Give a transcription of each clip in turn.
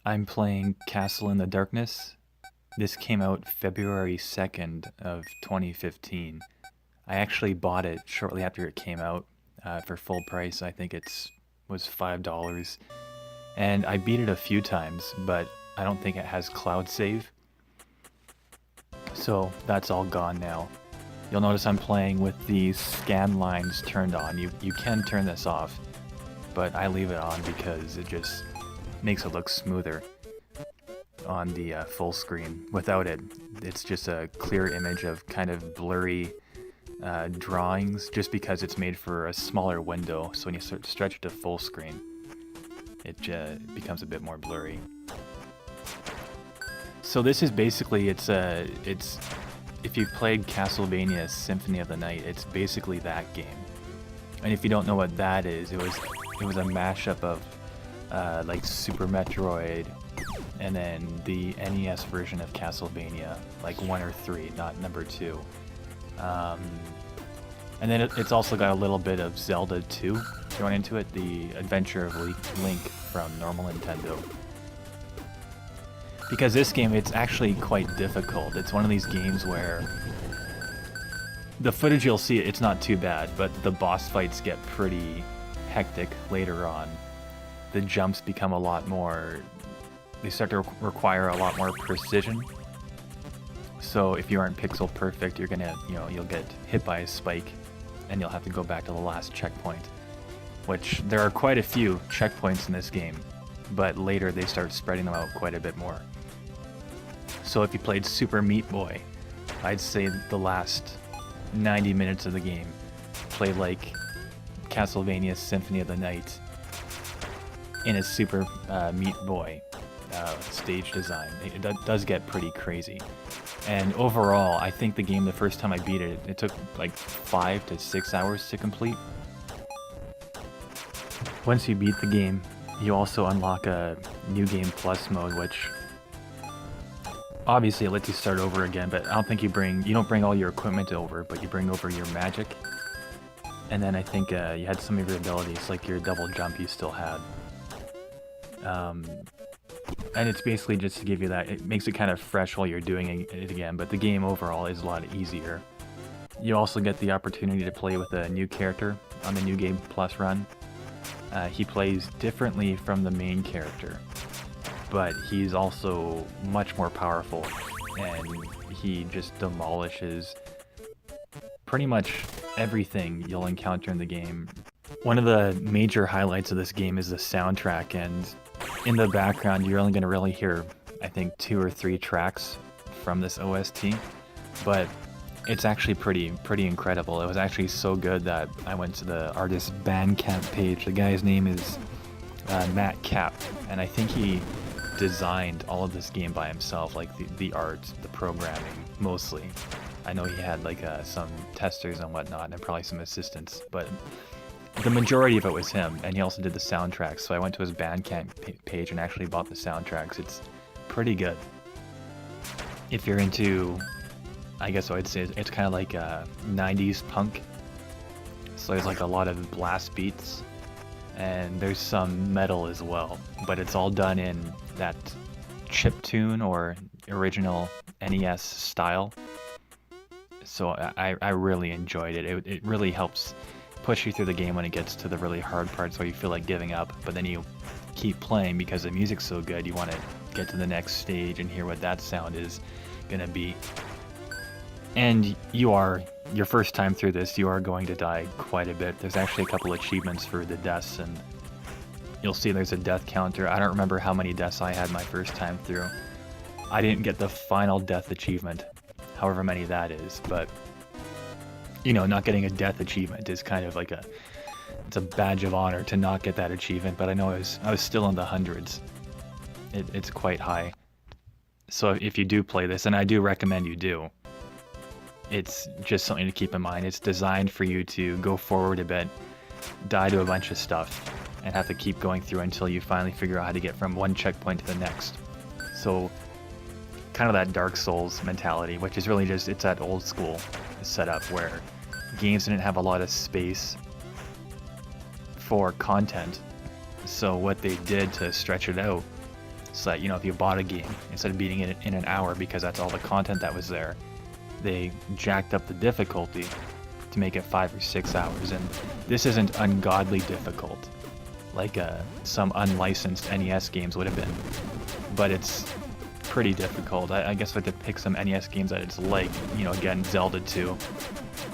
I'm playing Castle in the Darkness. This came out February 2nd of 2015. I actually bought it shortly after it came out for full price. I think it's was $5. And I beat it a few times, but I don't think it has cloud save. So that's all gone now. You'll notice I'm playing with the scan lines turned on. You can turn this off, but I leave it on because it just makes it look smoother on the full screen. Without it, it's just a clear image of kind of blurry drawings, just because it's made for a smaller window. So when you stretch it to full screen, it becomes a bit more blurry. So this is basically it's if you've played Castlevania Symphony of the Night, it's basically that game. And if you don't know what that is, it was a mashup of like Super Metroid and then the NES version of Castlevania, like 1 or 3, not number 2. And then it's also got a little bit of Zelda 2 thrown into it, the Adventure of Link from normal Nintendo. Because this game, it's actually quite difficult. It's one of these games where the footage you'll see, it's not too bad, but the boss fights get pretty hectic later on. The jumps become a lot more, they start to require a lot more precision. So if you aren't pixel perfect, you're gonna, you'll get hit by a spike and you'll have to go back to the last checkpoint. Which, there are quite a few checkpoints in this game, but later they start spreading them out quite a bit more. So if you played Super Meat Boy, I'd say the last 90 minutes of the game play like Castlevania Symphony of the Night in a Super Meat Boy stage design. It does get pretty crazy. And overall, I think the game, the first time I beat it, it took like 5 to 6 hours to complete. Once you beat the game, you also unlock a New Game Plus mode, which obviously it lets you start over again, but I don't think you don't bring all your equipment over, but you bring over your magic. And then I think you had some of your abilities, like your double jump you still had. And it's basically just to give you that, it makes it kind of fresh while you're doing it again, but the game overall is a lot easier. You also get the opportunity to play with a new character on the New Game Plus run. He plays differently from the main character, but he's also much more powerful, and he just demolishes pretty much everything you'll encounter in the game. One of the major highlights of this game is the soundtrack, and in the background you're only going to really hear, I think, 2 or 3 tracks from this OST, but it's actually pretty incredible. It was actually so good that I went to the artist Bandcamp page. The guy's name is Matt Cap, and I think he designed all of this game by himself, like the art, the programming, mostly. I know he had like some testers and whatnot, and probably some assistants, but the majority of it was him, and he also did the soundtracks. So I went to his Bandcamp page and actually bought the soundtracks. It's pretty good. If you're into, I guess I would say it's kind of like 90s punk. So there's like a lot of blast beats, and there's some metal as well, but it's all done in that chiptune or original NES style. So I really enjoyed it. It really helps push you through the game when it gets to the really hard parts where you feel like giving up, but then you keep playing because the music's so good. You want to get to the next stage and hear what that sound is gonna be. And your first time through this, you are going to die quite a bit. There's actually a couple achievements for the deaths, and you'll see there's a death counter. I don't remember how many deaths I had my first time through. I didn't get the final death achievement, however many that is, but not getting a death achievement is kind of like it's a badge of honor to not get that achievement, but I know I was still in the hundreds. It's quite high. So if you do play this, and I do recommend you do, it's just something to keep in mind. It's designed for you to go forward a bit, die to a bunch of stuff, and have to keep going through until you finally figure out how to get from one checkpoint to the next. So kind of that Dark Souls mentality, which is really just, it's that old school setup where games didn't have a lot of space for content. So what they did to stretch it out So that, if you bought a game, instead of beating it in an hour because that's all the content that was there, they jacked up the difficulty to make it 5 or 6 hours. And this isn't ungodly difficult, like some unlicensed NES games would have been, but it's pretty difficult. I guess if I had to pick some NES games that it's like, again, Zelda 2,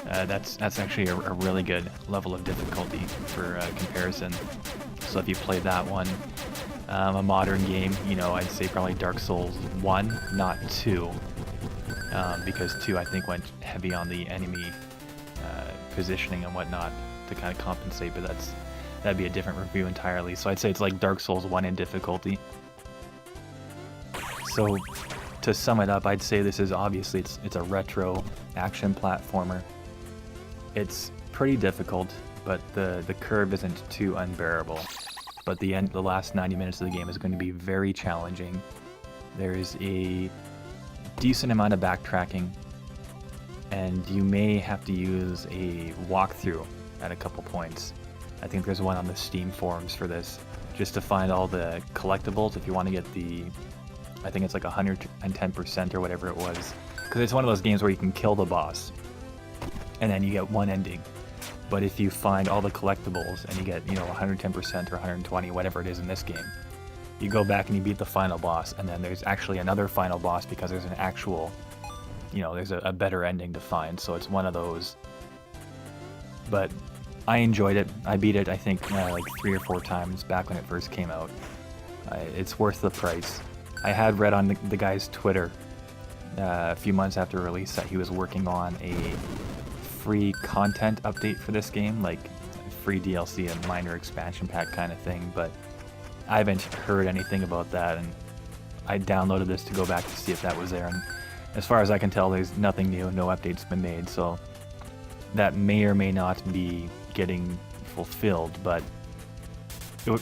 that's actually a really good level of difficulty for comparison. So if you play that one, a modern game, I'd say probably Dark Souls 1, not 2, because 2 I think went heavy on the enemy positioning and whatnot to kind of compensate, but that'd be a different review entirely. So I'd say it's like Dark Souls 1 in difficulty. So to sum it up, I'd say this is obviously it's a retro action platformer. It's pretty difficult, but the curve isn't too unbearable. But the last 90 minutes of the game is going to be very challenging. There's a decent amount of backtracking, and you may have to use a walkthrough at a couple points. I think there's one on the Steam forums for this, just to find all the collectibles if you want to get I think it's like 110% or whatever it was. Because it's one of those games where you can kill the boss, and then you get one ending. But if you find all the collectibles and you get, 110% or 120, whatever it is in this game, you go back and you beat the final boss, and then there's actually another final boss because there's an actual, there's a better ending to find. So it's one of those. But I enjoyed it. I beat it, I think, like 3 or 4 times back when it first came out. It's worth the price. I had read on the guy's Twitter a few months after release that he was working on a free content update for this game, like free DLC, a minor expansion pack kind of thing, but I haven't heard anything about that, and I downloaded this to go back to see if that was there, and as far as I can tell, there's nothing new, no updates been made, so that may or may not be getting fulfilled, but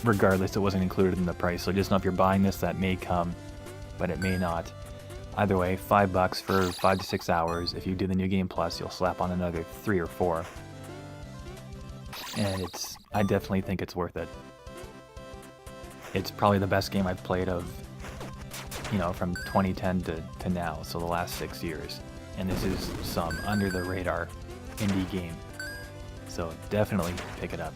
regardless, it wasn't included in the price, so just know if you're buying this, that may come, but it may not. Either way, $5 for 5 to 6 hours. If you do the New Game Plus, you'll slap on another 3 or 4. And I definitely think it's worth it. It's probably the best game I've played from 2010 to now, so the last 6 years. And this is some under the radar indie game. So definitely pick it up.